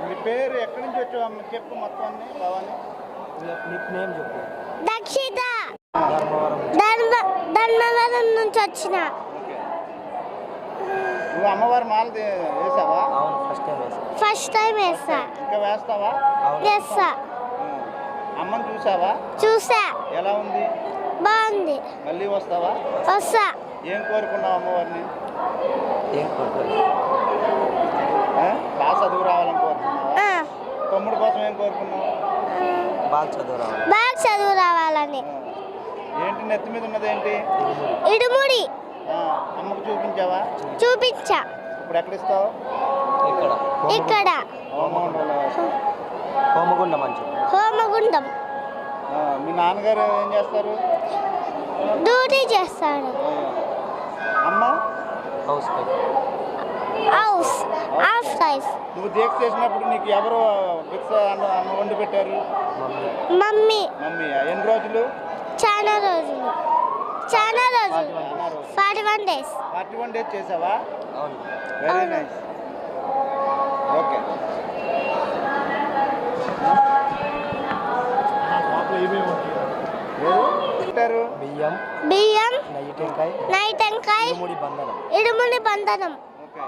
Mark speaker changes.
Speaker 1: నీ పేరు ఎక్కడి నుంచి వచ్చావు అమ్మ చెప్పు మొత్తం అన్ని భవాని.
Speaker 2: నిక్ నేమ్ చెప్పు.
Speaker 3: దక్షిత
Speaker 2: ధర్మవరం.
Speaker 3: ధర్మవరం నుంచి వచ్చిన.
Speaker 1: ఓకే. నువ్వు అమ్మవారి మాల వేసావా?
Speaker 2: అవును, ఫస్ట్ టైం వేసా.
Speaker 3: ఫస్ట్ టైం వేస్తా.
Speaker 1: ఇంకా వేస్తావా?
Speaker 3: వేస్తా.
Speaker 1: అమ్మని చూసావా?
Speaker 3: చూసా.
Speaker 1: ఎలా ఉంది?
Speaker 3: బాగుంది.
Speaker 1: మళ్ళీ వస్తావా?
Speaker 3: వస్తా.
Speaker 1: ఏం కోరుకున్నావు అమ్మవారిని?
Speaker 2: ఏం కోరుకోలేదు.
Speaker 1: బాగా చదువు రావాలని కోరుకున్నావా? తమ్ముడు కోసం ఏం కోరుకున్నావు?
Speaker 2: బాగా చదువు రావాలి.
Speaker 3: బాగా చదువు రావాలని.
Speaker 1: ఏంటి నెత్తి మీద ఉన్నది ఏంటి?
Speaker 3: ఇడుముడి.
Speaker 1: అమ్మకు చూపించావా?
Speaker 3: చూపించా.
Speaker 1: ఇప్పుడు ఎక్కడ ఇస్తావు?
Speaker 3: ఇక్కడ
Speaker 2: హోమగుండం మంచి.
Speaker 3: హోమగుండం.
Speaker 1: మీ నాన్నగారు ఏం చేస్తారు?
Speaker 3: డ్యూటీ చేస్తాడు.
Speaker 1: అమ్మ
Speaker 2: హౌస్ వైఫ్.
Speaker 3: House wife.
Speaker 1: నువ్వు దీక్ష చేసినప్పుడు నీకు ఎవరు భిక్ష అన్న వండి పెట్టారు?
Speaker 3: మమ్మీ.
Speaker 1: మమ్మీ. ఎన్ని రోజులు?
Speaker 3: చాలా రోజులు. 41 days.
Speaker 1: 41 days చేసావా?
Speaker 2: అవును.
Speaker 1: Very nice. ఓకే. పెట్టారు
Speaker 2: బియ్యం,
Speaker 3: నెయ్యి టెంకాయ,
Speaker 2: ఇడుముడి బంధనం.
Speaker 3: ఇడుముడి బంధనం.
Speaker 1: ఓకే.